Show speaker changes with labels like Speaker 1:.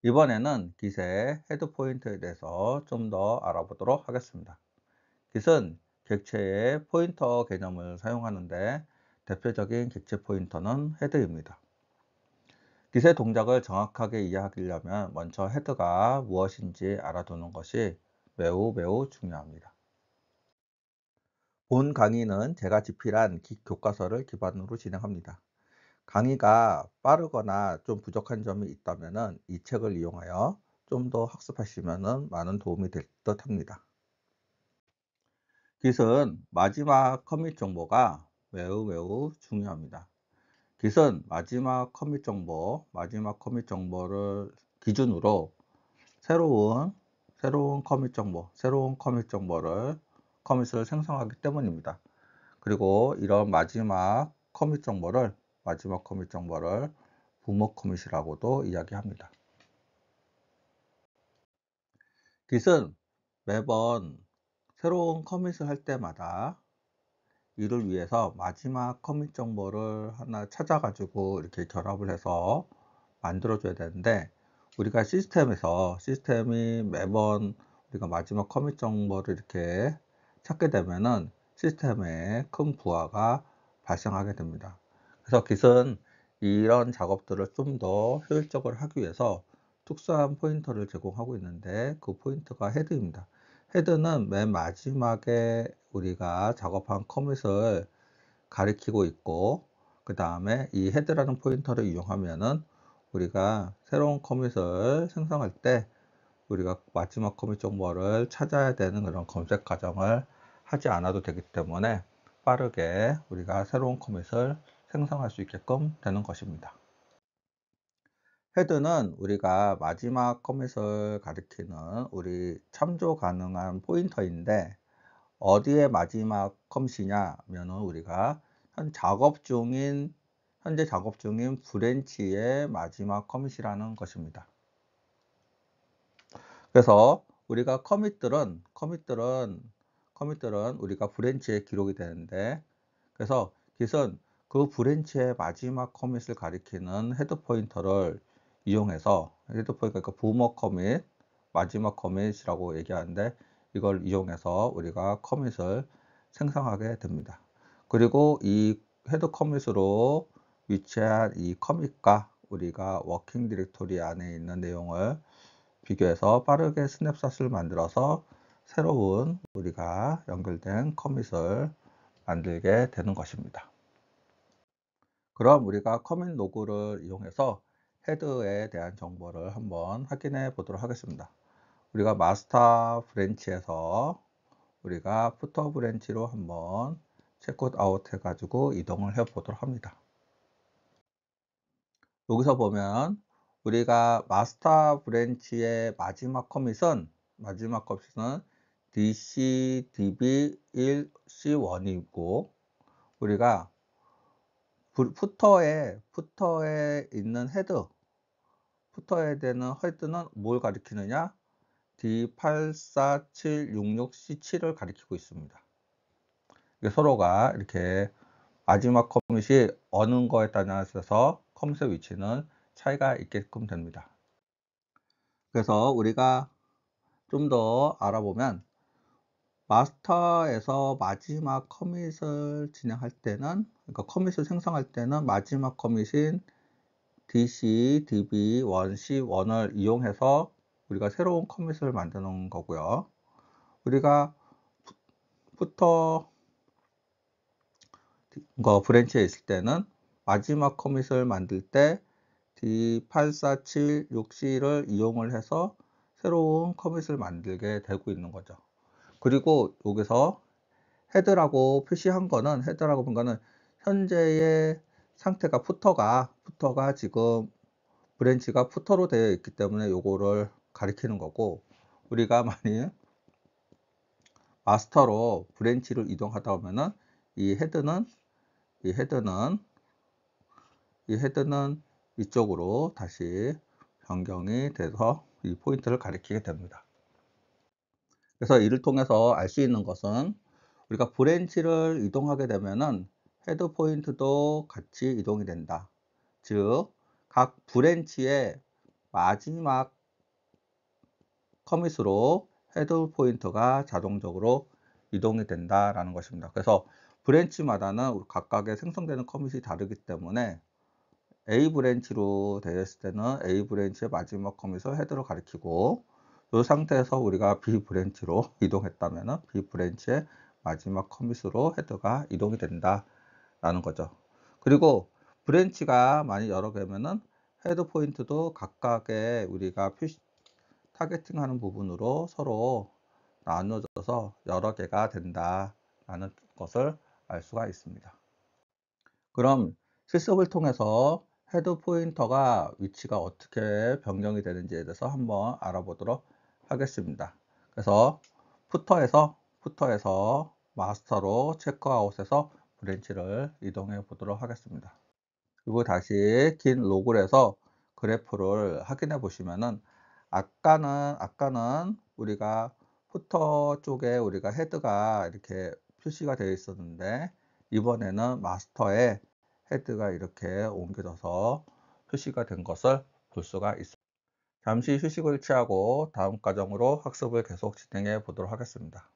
Speaker 1: 이번에는 깃의 헤드 포인터에 대해서 좀 더 알아보도록 하겠습니다. 깃은 객체의 포인터 개념을 사용하는데 대표적인 객체 포인터는 헤드입니다. 깃의 동작을 정확하게 이해하려면 먼저 헤드가 무엇인지 알아두는 것이 매우 매우 중요합니다. 본 강의는 제가 집필한 깃 교과서를 기반으로 진행합니다. 강의가 빠르거나 좀 부족한 점이 있다면 이 책을 이용하여 좀 더 학습하시면 많은 도움이 될 듯 합니다. 깃은 마지막 커밋 정보가 매우 매우 중요합니다. 깃은 마지막 커밋 정보를 기준으로 새로운 새로운 커밋 정보를 커밋을 생성하기 때문입니다. 그리고 이런 마지막 커밋 정보를 부모 커밋이라고도 이야기합니다. 깃은 매번 새로운 커밋을 할 때마다 이를 위해서 마지막 커밋 정보를 하나 찾아 가지고 이렇게 결합을 해서 만들어 줘야 되는데, 우리가 시스템이 매번 우리가 마지막 커밋 정보를 이렇게 찾게 되면은 시스템에 큰 부하가 발생하게 됩니다. 그래서 깃은 이런 작업들을 좀 더 효율적으로 하기 위해서 특수한 포인터를 제공하고 있는데, 그 포인터가 헤드입니다. 헤드는 맨 마지막에 우리가 작업한 커밋을 가리키고 있고, 그 다음에 이 헤드라는 포인터를 이용하면은 우리가 새로운 커밋을 생성할 때 우리가 마지막 커밋 정보를 찾아야 되는 그런 검색 과정을 하지 않아도 되기 때문에 빠르게 우리가 새로운 커밋을 생성할 수 있게끔 되는 것입니다. 헤드는 우리가 마지막 커밋을 가리키는 우리 참조 가능한 포인터인데, 어디에 마지막 컴시냐 하면은 우리가 현재 작업 중인 브랜치의 마지막 커밋이라는 것입니다. 그래서 우리가 커밋들은 우리가 브랜치에 기록이 되는데, 그래서 깃은 그 브랜치의 마지막 커밋을 가리키는 헤드 포인터를 이용해서, 헤드 포인터 그러니까 부모 커밋, 마지막 커밋이라고 얘기하는데, 이걸 이용해서 우리가 커밋을 생성하게 됩니다. 그리고 이 헤드 커밋으로 위치한 이 커밋과 우리가 워킹 디렉토리 안에 있는 내용을 비교해서 빠르게 스냅샷을 만들어서 새로운 우리가 연결된 커밋을 만들게 되는 것입니다. 그럼 우리가 커밋 로그를 이용해서 헤드에 대한 정보를 한번 확인해 보도록 하겠습니다. 우리가 마스터 브랜치에서 우리가 푸터 브랜치로 한번 체크 아웃 해가지고 이동을 해 보도록 합니다. 여기서 보면 우리가 마스터 브랜치의 마지막 커밋은 DCDB1C1이고, 우리가 푸터에 있는 푸터에 되는 헤드는 뭘 가리키느냐? D84766C7을 가리키고 있습니다. 이게 서로가 이렇게 마지막 커밋이 어느 거에 따라서 커밋의 위치는 차이가 있게끔 됩니다. 그래서 우리가 좀 더 알아보면, 마스터에서 마지막 커밋을 진행할 때는, 그러니까 커밋을 생성할 때는 마지막 커밋인 DCDB1C1을 이용해서 우리가 새로운 커밋을 만드는 거고요. 우리가 푸터 브랜치에 있을 때는 마지막 커밋을 만들 때 D8476C를 이용을 해서 새로운 커밋을 만들게 되고 있는 거죠. 그리고 여기서 헤드라고 본 거는 현재의 상태가 푸터가 지금 브랜치가 푸터로 되어 있기 때문에 요거를 가리키는 거고, 우리가 만약 마스터로 브랜치를 이동하다 보면은 이 헤드는 이 헤드는 이 헤드는 이쪽으로 다시 변경이 돼서 이 포인트를 가리키게 됩니다. 그래서 이를 통해서 알 수 있는 것은, 우리가 브랜치를 이동하게 되면은 헤드 포인트도 같이 이동이 된다. 즉, 각 브랜치의 마지막 커밋으로 헤드 포인터가 자동적으로 이동이 된다라는 것입니다. 그래서 브랜치마다는 각각의 생성되는 커밋이 다르기 때문에 A 브랜치로 되어 있을 때는 A 브랜치의 마지막 커밋을 헤드로 가리키고, 이 상태에서 우리가 B 브랜치로 이동했다면은 B 브랜치의 마지막 커밋으로 헤드가 이동이 된다라는 거죠. 그리고 브랜치가 만약 여러 개면은 헤드 포인트도 각각의 우리가 타겟팅하는 부분으로 서로 나누어져서 여러 개가 된다라는 것을 알 수가 있습니다. 그럼 실습을 통해서 헤드 포인터가 위치가 어떻게 변경이 되는지에 대해서 한번 알아보도록 하겠습니다. 그래서 푸터에서 마스터로 체크아웃해서 브랜치를 이동해 보도록 하겠습니다. 그리고 다시 긴 로그를 해서 그래프를 확인해 보시면은, 아까는 우리가 푸터 쪽에 우리가 헤드가 이렇게 표시가 되어 있었는데, 이번에는 마스터에 헤드가 이렇게 옮겨져서 표시가 된 것을 볼 수가 있습니다. 잠시 휴식을 취하고 다음 과정으로 학습을 계속 진행해 보도록 하겠습니다.